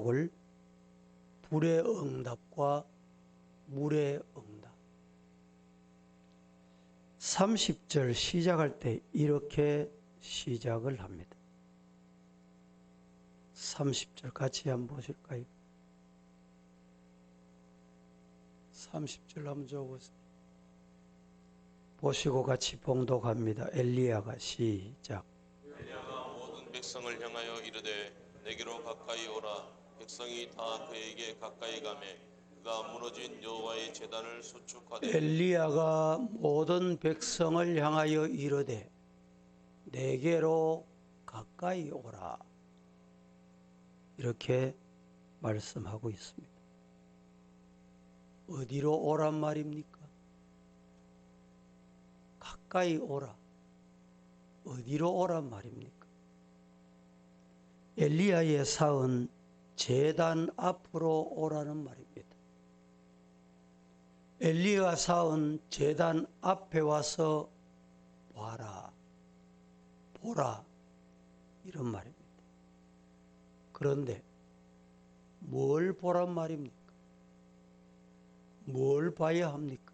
을 불의 응답과 물의 응답. 30절 시작할 때 이렇게 시작을 합니다. 30절 같이 한번 보실까요? 30절 한번 적어보세요. 보시고 같이 봉독합니다. 엘리야가 시작. 엘리야가 모든 백성을 향하여 이르되 내게로 가까이 오라. 백성이 다 그에게 가까이 가매 그가 무너진 여호와의 제단을 수축하되 엘리야가 모든 백성을 향하여 이르되 내게로 가까이 오라. 이렇게 말씀하고 있습니다. 어디로 오란 말입니까? 가까이 오라. 어디로 오란 말입니까? 엘리야의 사은 제단 앞으로 오라는 말입니다. 엘리야가 사은 제단 앞에 와서 봐라, 보라, 이런 말입니다. 그런데 뭘 보란 말입니까? 뭘 봐야 합니까?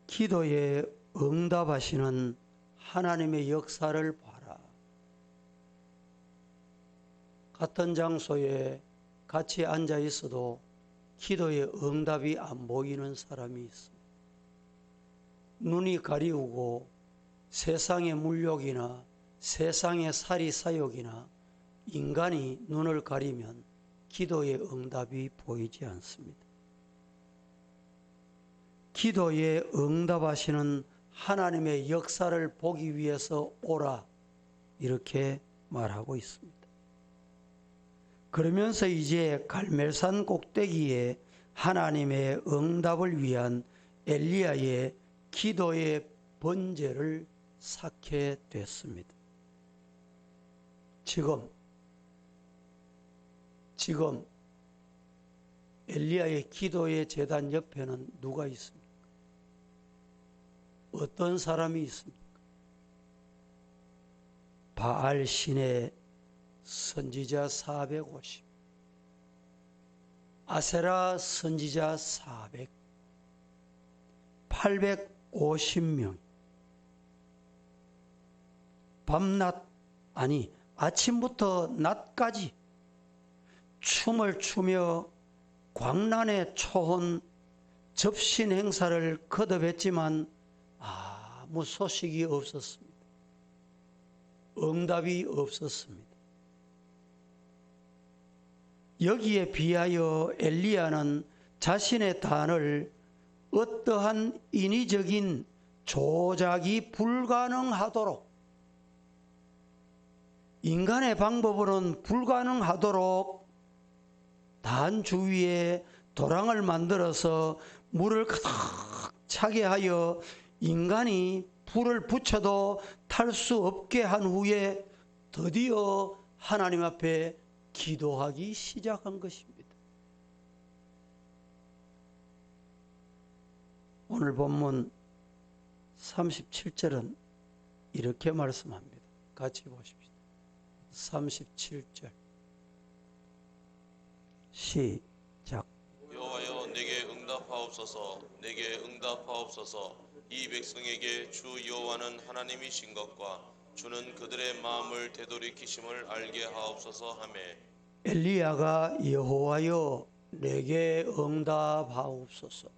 기도에 응답하시는 하나님의 역사를 봐라. 같은 장소에 같이 앉아 있어도 기도의 응답이 안 보이는 사람이 있습니다. 눈이 가리우고 세상의 물욕이나 세상의 사리사욕이나 인간이 눈을 가리면 기도의 응답이 보이지 않습니다. 기도에 응답하시는 하나님의 역사를 보기 위해서 오라, 이렇게 말하고 있습니다. 그러면서 이제 갈멜산 꼭대기에 하나님의 응답을 위한 엘리야의 기도의 번제를 쌓게 됐습니다. 지금 엘리야의 기도의 제단 옆에는 누가 있습니까? 어떤 사람이 있습니까? 바알 신의 선지자 450, 아세라 선지자 400, 850명. 밤낮, 아니 아침부터 낮까지 춤을 추며 광란의 초혼 접신 행사를 거듭했지만 아무 소식이 없었습니다. 응답이 없었습니다. 여기에 비하여 엘리야는 자신의 단을 어떠한 인위적인 조작이 불가능하도록, 인간의 방법으로는 불가능하도록 단 주위에 도랑을 만들어서 물을 가득 차게 하여 인간이 불을 붙여도 탈 수 없게 한 후에 드디어 하나님 앞에 기도하기 시작한 것입니다. 오늘 본문 37절은 이렇게 말씀합니다. 같이 보십시오. 37절 시작. 여호와여 내게 응답하옵소서. 내게 응답하옵소서. 이 백성에게 주 여호와는 하나님이신 것과 주는 그들의 마음을 되돌이키심을 알게 하옵소서 하매 엘리야가 여호와여 내게 응답하옵소서,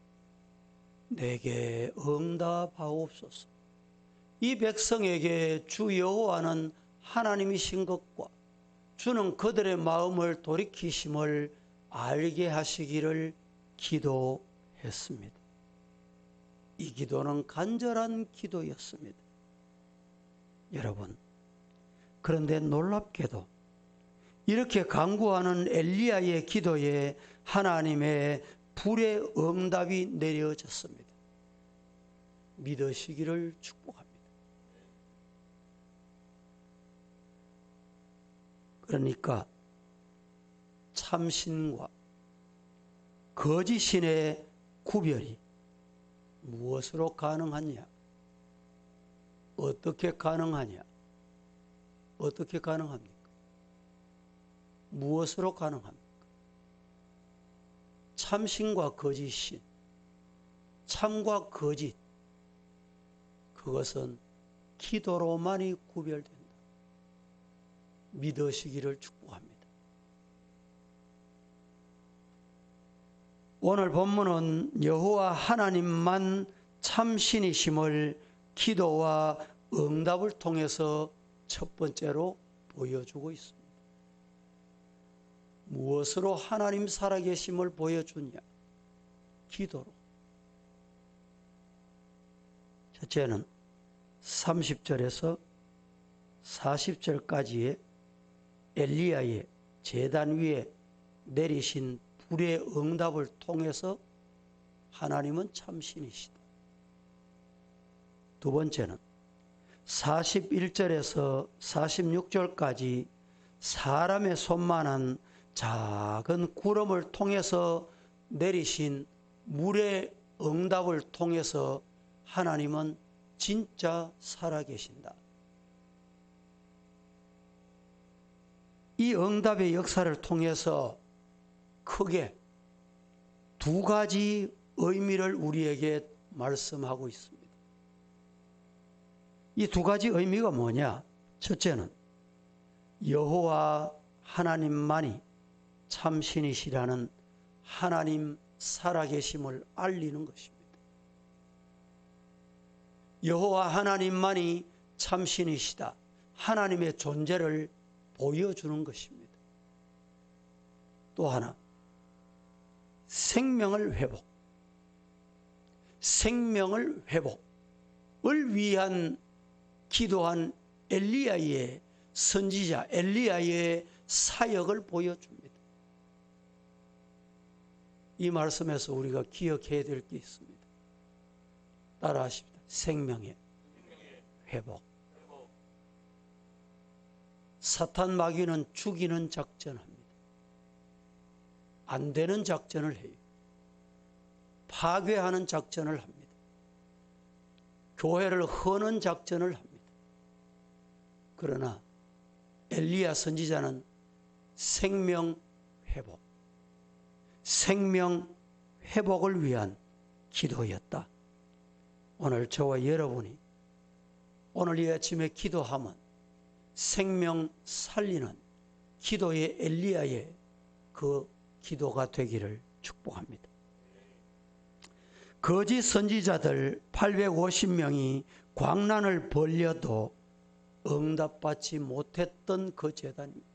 내게 응답하옵소서. 이 백성에게 주 여호와는 하나님이신 것과 주는 그들의 마음을 돌이키심을 알게 하시기를 기도했습니다. 이 기도는 간절한 기도였습니다. 여러분, 그런데 놀랍게도 이렇게 간구하는 엘리야의 기도에 하나님의 불의 응답이 내려졌습니다. 믿으시기를 축복합니다. 그러니까 참신과 거짓신의 구별이 무엇으로 가능하냐? 어떻게 가능하냐? 어떻게 가능합니까? 무엇으로 가능합니까? 참신과 거짓신, 참과 거짓, 그것은 기도로만이 구별된다. 믿으시기를 축복합니다. 오늘 본문은 여호와 하나님만 참신이심을 기도와 응답을 통해서 첫 번째로 보여주고 있습니다. 무엇으로 하나님 살아계심을 보여주냐? 기도로. 첫째는 30절에서 40절까지의 엘리야의 제단 위에 내리신 불의 응답을 통해서 하나님은 참신이시다. 두 번째는 41절에서 46절까지 사람의 손만한 작은 구름을 통해서 내리신 물의 응답을 통해서 하나님은 진짜 살아계신다. 이 응답의 역사를 통해서 크게 두 가지 의미를 우리에게 말씀하고 있습니다. 이 두 가지 의미가 뭐냐? 첫째는 여호와 하나님만이 참신이시라는 하나님 살아계심을 알리는 것입니다. 여호와 하나님만이 참신이시다. 하나님의 존재를 보여주는 것입니다. 또 하나, 생명을 회복을 위한 기도한 엘리야의 선지자 엘리야의 사역을 보여줍니다. 이 말씀에서 우리가 기억해야 될 게 있습니다. 따라하십니다. 생명의 회복. 사탄 마귀는 죽이는 작전합니다. 안 되는 작전을 해요. 파괴하는 작전을 합니다. 교회를 허는 작전을 합니다. 그러나 엘리야 선지자는 생명 회복을 위한 기도였다. 오늘 저와 여러분이 오늘 이 아침에 기도하면 생명 살리는 기도의 엘리야의 그 기도가 되기를 축복합니다. 거짓 선지자들 850명이 광란을 벌려도 응답받지 못했던 그 제단입니다.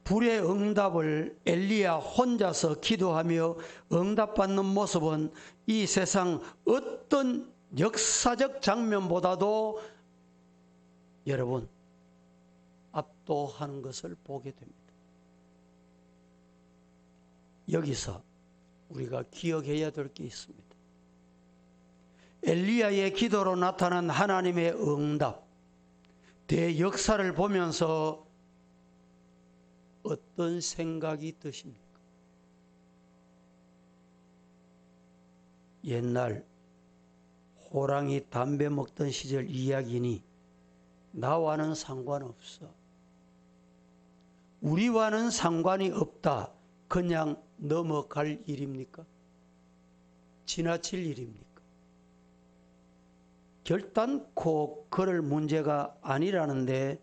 불의 응답을 엘리야 혼자서 기도하며 응답받는 모습은 이 세상 어떤 역사적 장면보다도 여러분 압도하는 것을 보게 됩니다. 여기서 우리가 기억해야 될 게 있습니다. 엘리야의 기도로 나타난 하나님의 응답, 대역사를 보면서 어떤 생각이 드십니까? 옛날 호랑이 담배 먹던 시절 이야기니 나와는 상관없어. 우리와는 상관이 없다. 그냥 넘어갈 일입니까? 지나칠 일입니까? 결단코 그럴 문제가 아니라는데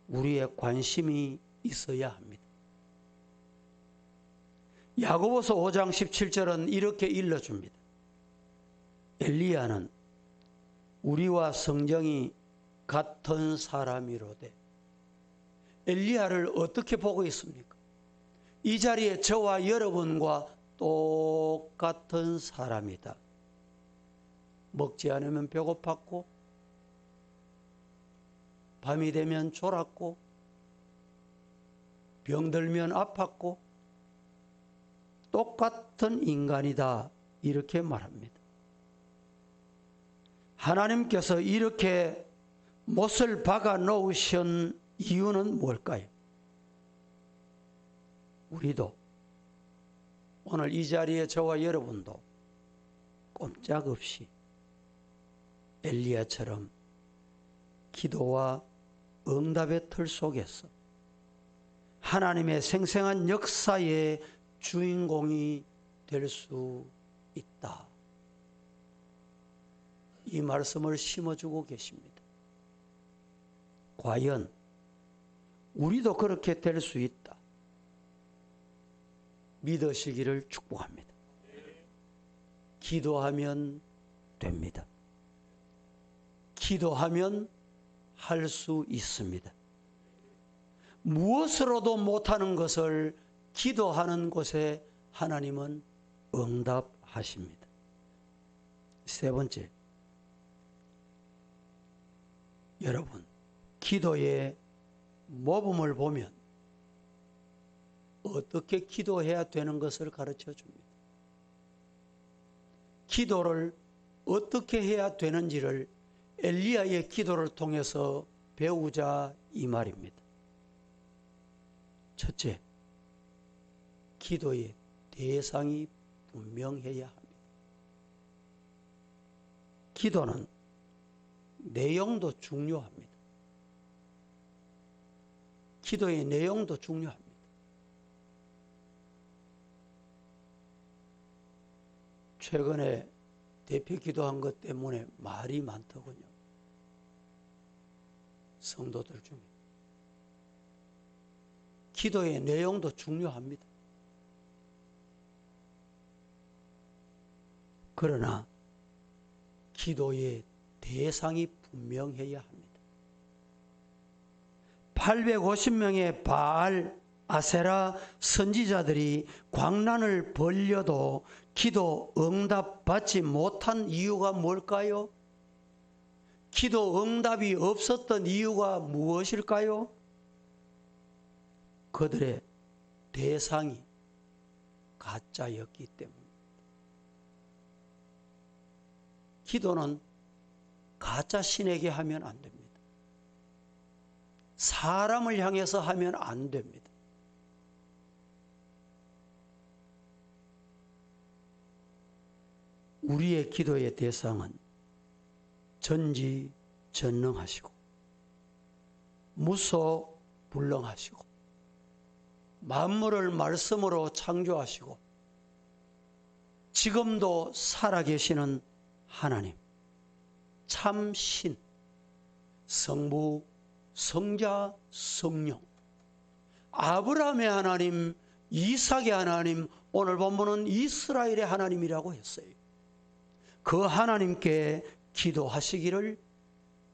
우리의 관심이 있어야 합니다. 야고보서 5장 17절은 이렇게 일러줍니다. 엘리야는 우리와 성정이 같은 사람이로되. 엘리야를 어떻게 보고 있습니까? 이 자리에 저와 여러분과 똑같은 사람이다. 먹지 않으면 배고팠고, 밤이 되면 졸았고, 병들면 아팠고, 똑같은 인간이다. 이렇게 말합니다. 하나님께서 이렇게 못을 박아 놓으신 이유는 뭘까요? 우리도 오늘 이 자리에 저와 여러분도 꼼짝없이 엘리야처럼 기도와 응답의 틀 속에서 하나님의 생생한 역사의 주인공이 될 수 있다. 이 말씀을 심어주고 계십니다. 과연 우리도 그렇게 될 수 있다. 믿으시기를 축복합니다. 기도하면 됩니다. 기도하면 할 수 있습니다. 무엇으로도 못하는 것을 기도하는 곳에 하나님은 응답하십니다. 세 번째, 여러분, 기도의 모범을 보면 어떻게 기도해야 되는 것을 가르쳐 줍니다. 기도를 어떻게 해야 되는지를 엘리야의 기도를 통해서 배우자 이 말입니다. 첫째, 기도의 대상이 분명해야 합니다. 기도는 내용도 중요합니다. 기도의 내용도 중요합니다. 최근에 대표 기도한 것 때문에 말이 많더군요. 성도들 중에. 기도의 내용도 중요합니다. 그러나 기도의 대상이 분명해야 합니다. 850명의 바알, 아세라 선지자들이 광란을 벌려도 기도 응답받지 못한 이유가 뭘까요? 기도 응답이 없었던 이유가 무엇일까요? 그들의 대상이 가짜였기 때문입니다. 기도는 가짜 신에게 하면 안 됩니다. 사람을 향해서 하면 안 됩니다. 우리의 기도의 대상은 전지전능하시고 무소불능하시고 만물을 말씀으로 창조하시고 지금도 살아계시는 하나님, 참신, 성부, 성자, 성령, 아브라함의 하나님, 이삭의 하나님, 오늘 본문은 이스라엘의 하나님이라고 했어요. 그 하나님께 기도하시기를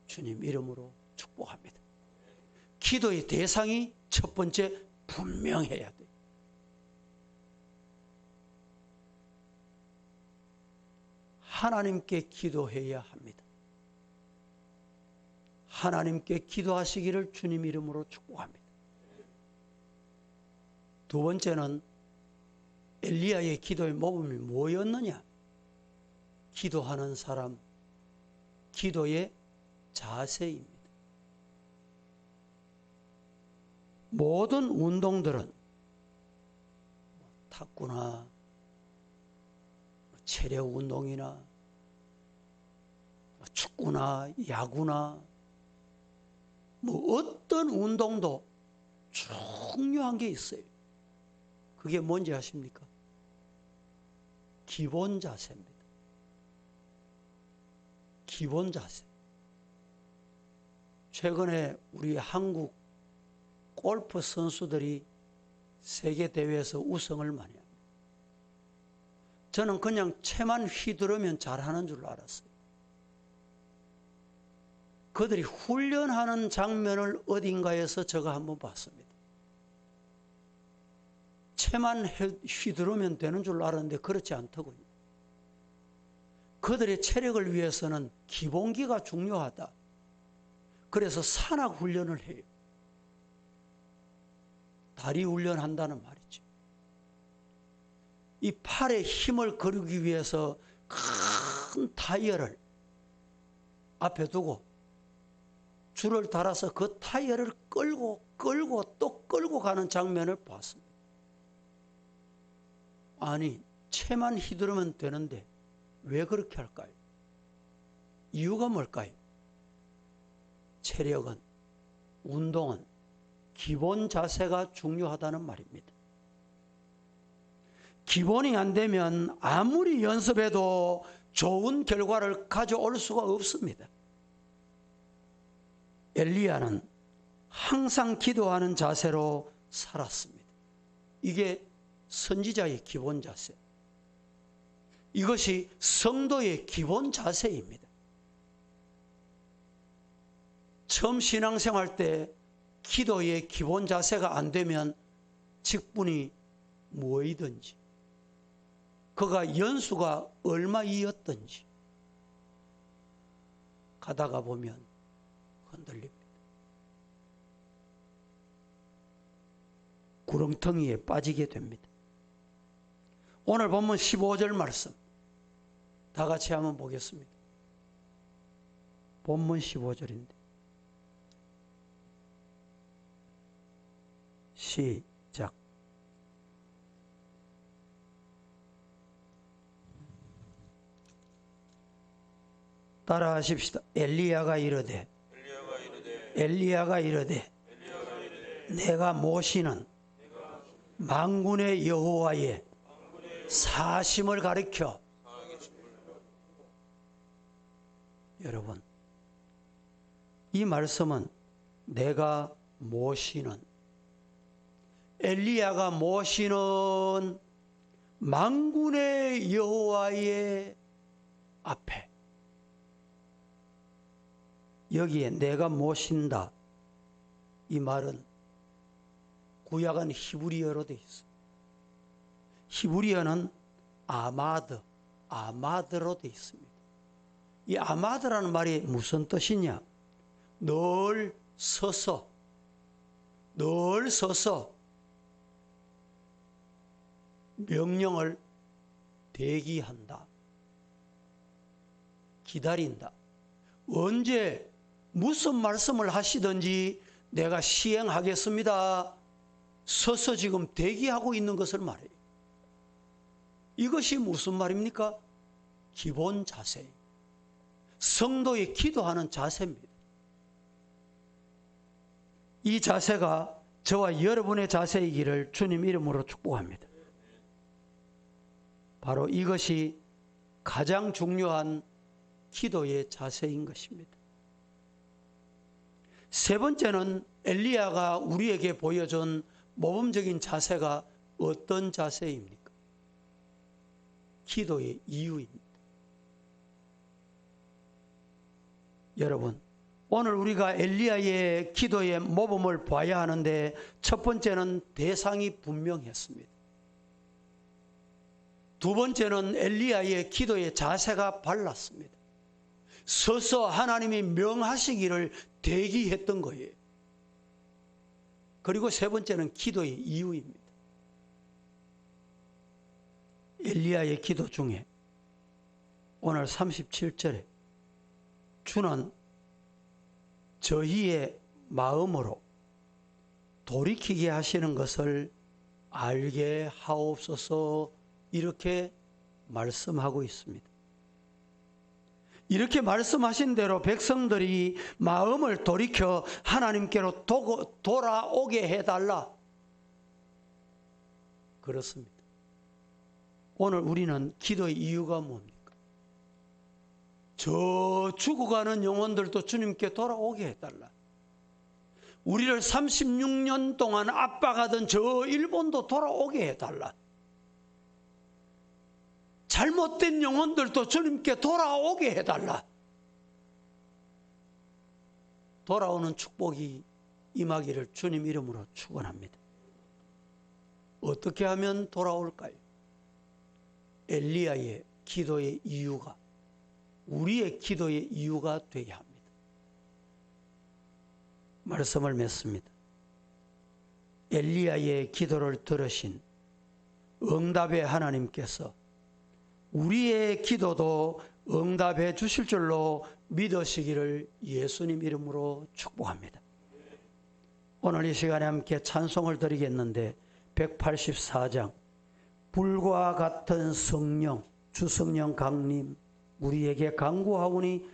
주님 이름으로 축복합니다. 기도의 대상이 첫 번째 분명해야 돼요. 하나님께 기도해야 합니다. 하나님께 기도하시기를 주님 이름으로 축복합니다. 두 번째는 엘리야의 기도의 모범이 뭐였느냐? 기도하는 사람, 기도의 자세입니다. 모든 운동들은 탁구나 체력 운동이나 축구나 야구나 어떤 운동도 중요한 게 있어요. 그게 뭔지 아십니까? 기본 자세입니다. 기본 자세. 최근에 우리 한국 골프 선수들이 세계 대회에서 우승을 많이 합니다. 저는 그냥 채만 휘두르면 잘하는 줄 알았어요. 그들이 훈련하는 장면을 어딘가에서 제가 한번 봤습니다. 채만 휘두르면 되는 줄 알았는데 그렇지 않더군요. 그들의 체력을 위해서는 기본기가 중요하다. 그래서 산악 훈련을 해요. 다리 훈련한다는 말이죠. 이 팔에 힘을 거두기 위해서 큰 타이어를 앞에 두고 줄을 달아서 그 타이어를 끌고 또 끌고 가는 장면을 봤습니다. 아니, 채만 휘두르면 되는데 왜 그렇게 할까요? 이유가 뭘까요? 체력은, 운동은 기본 자세가 중요하다는 말입니다. 기본이 안 되면 아무리 연습해도 좋은 결과를 가져올 수가 없습니다. 엘리야는 항상 기도하는 자세로 살았습니다. 이게 선지자의 기본 자세. 이것이 성도의 기본 자세입니다. 처음 신앙생활 때 기도의 기본 자세가 안 되면 직분이 무엇이든지, 그가 연수가 얼마이었든지 가다가 보면 흔들립니다. 구렁텅이에 빠지게 됩니다. 오늘 본문 15절 말씀 다 같이 한번 보겠습니다. 본문 15절인데 시작. 따라하십시다. 엘리야가 이르되 내가 모시는 만군의 여호와의 사심을 가리켜. 여러분, 이 말씀은 내가 모시는, 엘리야가 모시는 만군의 여호와의 앞에, 여기에 내가 모신다, 이 말은 구약은 히브리어로 되어 있어요. 히브리어는 아마드로 되어 있습니다. 이 아마드라는 말이 무슨 뜻이냐? 늘 서서 명령을 대기한다, 기다린다. 언제 무슨 말씀을 하시든지 내가 시행하겠습니다. 서서 지금 대기하고 있는 것을 말해요. 이것이 무슨 말입니까? 기본 자세. 성도의 기도하는 자세입니다. 이 자세가 저와 여러분의 자세이기를 주님 이름으로 축복합니다. 바로 이것이 가장 중요한 기도의 자세인 것입니다. 세 번째는 엘리야가 우리에게 보여준 모범적인 자세가 어떤 자세입니까? 기도의 이유입니다. 여러분, 오늘 우리가 엘리야의 기도의 모범을 봐야 하는데 첫 번째는 대상이 분명했습니다. 두 번째는 엘리야의 기도의 자세가 발랐습니다. 서서 하나님이 명하시기를 대기했던 거예요. 그리고 세 번째는 기도의 이유입니다. 엘리야의 기도 중에 오늘 37절에 주는 저희의 마음으로 돌이키게 하시는 것을 알게 하옵소서, 이렇게 말씀하고 있습니다. 이렇게 말씀하신 대로 백성들이 마음을 돌이켜 하나님께로 돌아오게 해달라. 그렇습니다. 오늘 우리는 기도의 이유가 뭡니까? 저 죽어가는 영혼들도 주님께 돌아오게 해달라. 우리를 36년 동안 압박하던 저 일본도 돌아오게 해달라. 잘못된 영혼들도 주님께 돌아오게 해달라. 돌아오는 축복이 임하기를 주님 이름으로 축원합니다. 어떻게 하면 돌아올까요? 엘리야의 기도의 이유가 우리의 기도의 이유가 되어야 합니다. 말씀을 맺습니다. 엘리야의 기도를 들으신 응답의 하나님께서 우리의 기도도 응답해 주실 줄로 믿으시기를 예수님 이름으로 축복합니다. 오늘 이 시간에 함께 찬송을 드리겠는데 184장 불과 같은 성령, 주성령 강림 우리에게 강구하오니